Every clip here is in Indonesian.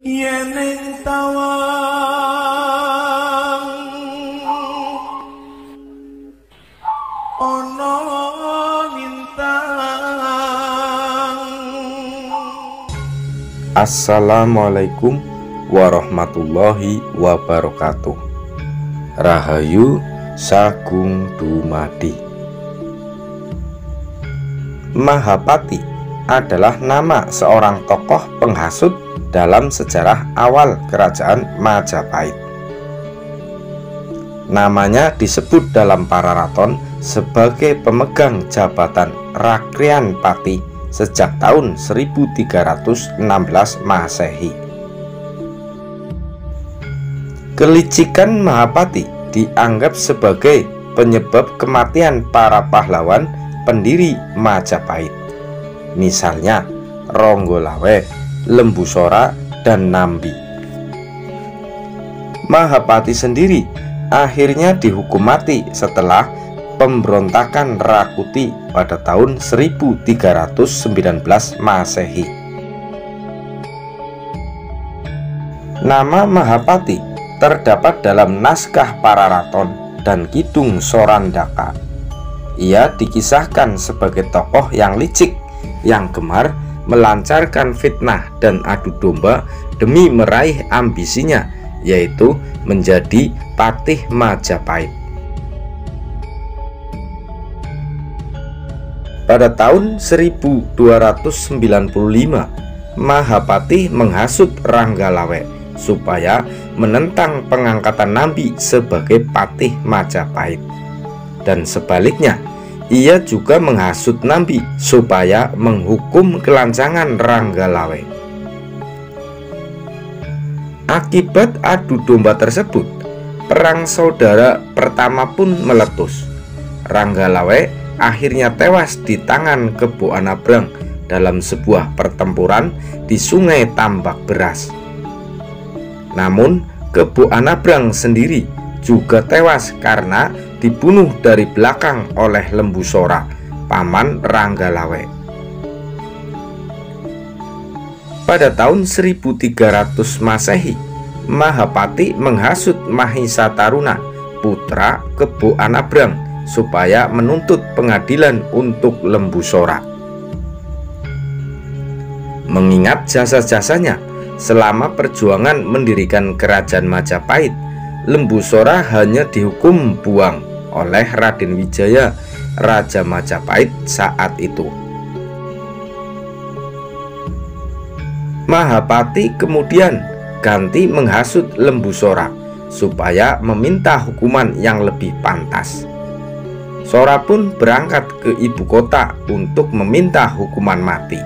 Yen tawang ana lintang. Assalamualaikum warahmatullahi wabarakatuh. Rahayu sagung dumadi. Mahapati adalah nama seorang tokoh penghasut dalam sejarah awal kerajaan Majapahit. Namanya disebut dalam Pararaton sebagai pemegang jabatan Rakrian Pati sejak tahun 1316 Masehi. Kelicikan Mahapati dianggap sebagai penyebab kematian para pahlawan pendiri Majapahit, misalnya Ronggolawe, Lembusora, dan Nambi. Mahapati sendiri akhirnya dihukum mati setelah pemberontakan Rakuti pada tahun 1319 Masehi. Nama Mahapati terdapat dalam naskah Pararaton dan Kidung Sorandaka. Ia dikisahkan sebagai tokoh yang licik, yang gemar melancarkan fitnah dan adu domba demi meraih ambisinya, yaitu menjadi Patih Majapahit. Pada tahun 1295, Mahapati menghasut Ranggalawe supaya menentang pengangkatan Nambi sebagai Patih Majapahit, dan sebaliknya ia juga menghasut Nambi supaya menghukum kelancangan Ranggalawe. Akibat adu domba tersebut, perang saudara pertama pun meletus. Ranggalawe akhirnya tewas di tangan Kebo Anabrang dalam sebuah pertempuran di Sungai Tambak Beras. Namun Kebo Anabrang sendiri juga tewas karena dibunuh dari belakang oleh Lembusora, paman Ranggalawe. Pada tahun 1300 Masehi, Mahapati menghasut Mahisa Taruna, putra Kebo Anabrang, supaya menuntut pengadilan untuk Lembusora. Mengingat jasa-jasanya selama perjuangan mendirikan kerajaan Majapahit, Lembusora hanya dihukum buang oleh Raden Wijaya, Raja Majapahit saat itu. Mahapati kemudian ganti menghasut Lembusora supaya meminta hukuman yang lebih pantas. Sora pun berangkat ke ibu kota untuk meminta hukuman mati.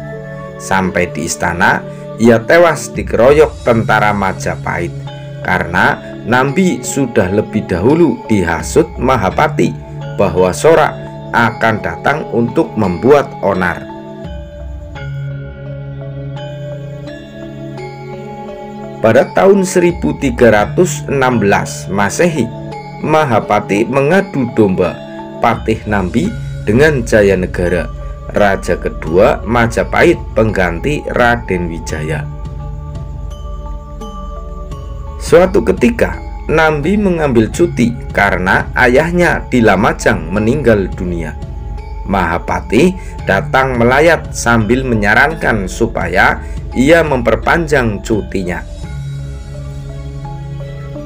Sampai di istana, ia tewas dikeroyok tentara Majapahit karena Nambi sudah lebih dahulu dihasut Mahapati bahwa Sora akan datang untuk membuat onar. Pada tahun 1316 Masehi, Mahapati mengadu domba Patih Nambi dengan Jayanegara, raja kedua Majapahit pengganti Raden Wijaya. Suatu ketika, Nambi mengambil cuti karena ayahnya di Lamajang meninggal dunia. Mahapati datang melayat sambil menyarankan supaya ia memperpanjang cutinya.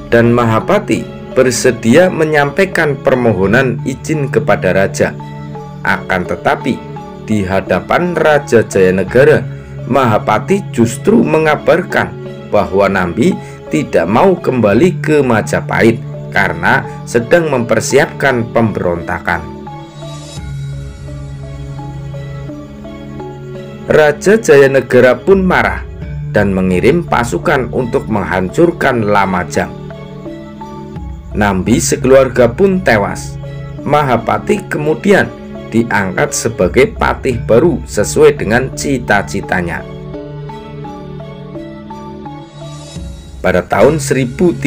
Dan Mahapati bersedia menyampaikan permohonan izin kepada raja. Akan tetapi, di hadapan Raja Jayanegara, Mahapati justru mengabarkan bahwa Nambi tidak mau kembali ke Majapahit karena sedang mempersiapkan pemberontakan. Raja Jayanegara pun marah dan mengirim pasukan untuk menghancurkan Lamajang. Nambi sekeluarga pun tewas. Mahapati kemudian diangkat sebagai patih baru sesuai dengan cita-citanya. Pada tahun 1319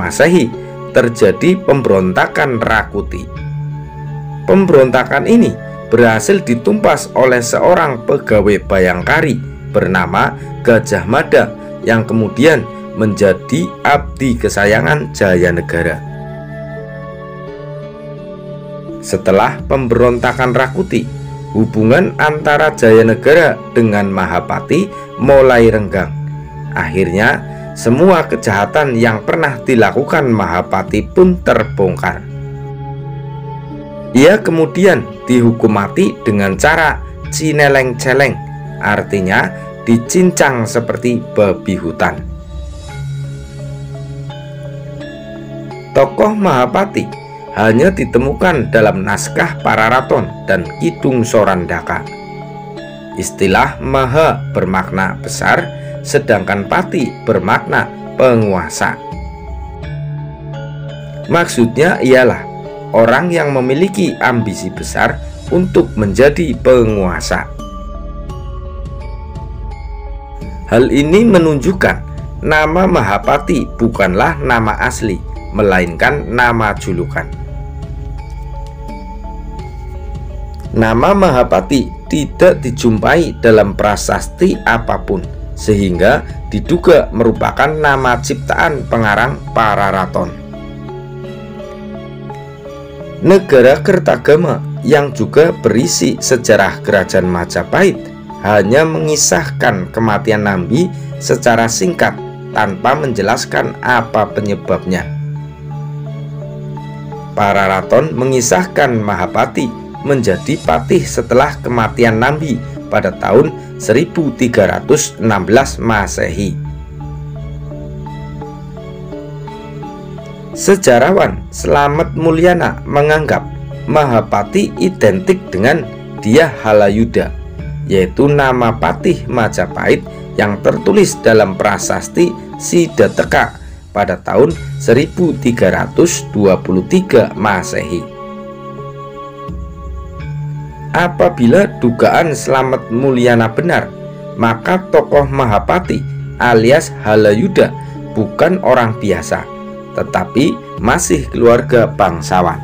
Masehi terjadi pemberontakan Rakuti. Pemberontakan ini berhasil ditumpas oleh seorang pegawai Bayangkari bernama Gajah Mada yang kemudian menjadi abdi kesayangan Jayanegara. Setelah pemberontakan Rakuti, hubungan antara Jayanegara dengan Mahapati mulai renggang. Akhirnya, semua kejahatan yang pernah dilakukan Mahapati pun terbongkar. Ia kemudian dihukum mati dengan cara cineleng-celeng, artinya dicincang seperti babi hutan. Tokoh Mahapati hanya ditemukan dalam naskah Pararaton dan Kidung Sorandaka. Istilah Maha bermakna besar, sedangkan Pati bermakna penguasa. Maksudnya ialah orang yang memiliki ambisi besar untuk menjadi penguasa. Hal ini menunjukkan nama Mahapati bukanlah nama asli, melainkan nama julukan. Nama Mahapati tidak dijumpai dalam prasasti apapun, sehingga diduga merupakan nama ciptaan pengarang Pararaton. Negara Kertagama yang juga berisi sejarah Kerajaan Majapahit hanya mengisahkan kematian Nambi secara singkat tanpa menjelaskan apa penyebabnya. Pararaton mengisahkan Mahapati menjadi patih setelah kematian Nambi pada tahun 1316 Masehi. Sejarawan Slamet Mulyana menganggap Mahapati identik dengan Dyah Halayuda, yaitu nama patih Majapahit yang tertulis dalam prasasti Sidateka pada tahun 1323 Masehi. Apabila dugaan Slamet Mulyana benar, maka tokoh Mahapati alias Halayuda bukan orang biasa, tetapi masih keluarga bangsawan.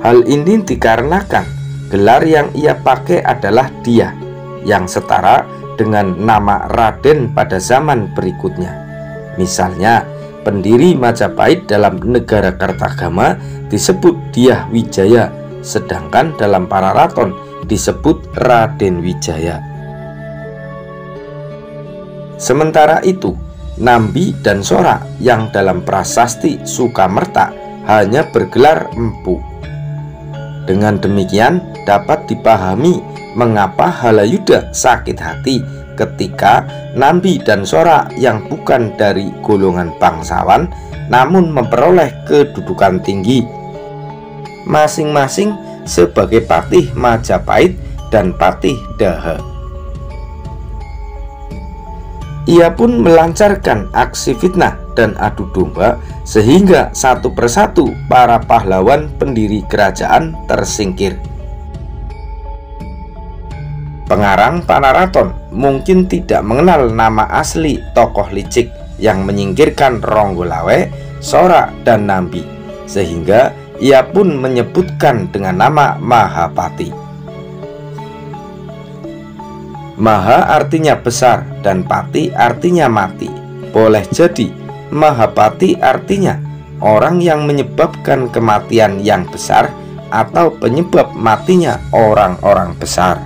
Hal ini dikarenakan gelar yang ia pakai adalah Dyah, yang setara dengan nama Raden pada zaman berikutnya. Misalnya, pendiri Majapahit dalam negara Kertagama disebut Dyah Wijaya, sedangkan dalam Pararaton disebut Raden Wijaya. Sementara itu, Nambi dan Sora yang dalam prasasti Sukamerta hanya bergelar Empu. Dengan demikian dapat dipahami mengapa Halayuda sakit hati ketika Nambi dan Sora yang bukan dari golongan bangsawan namun memperoleh kedudukan tinggi, masing-masing sebagai patih Majapahit dan patih Daha. Ia pun melancarkan aksi fitnah dan adu domba sehingga satu persatu para pahlawan pendiri kerajaan tersingkir. Pengarang Pararaton mungkin tidak mengenal nama asli tokoh licik yang menyingkirkan Ronggolawe, Sora, dan Nambi, sehingga ia pun menyebutkan dengan nama Mahapati. Maha artinya besar dan Pati artinya mati. Boleh jadi Mahapati artinya orang yang menyebabkan kematian yang besar atau penyebab matinya orang-orang besar.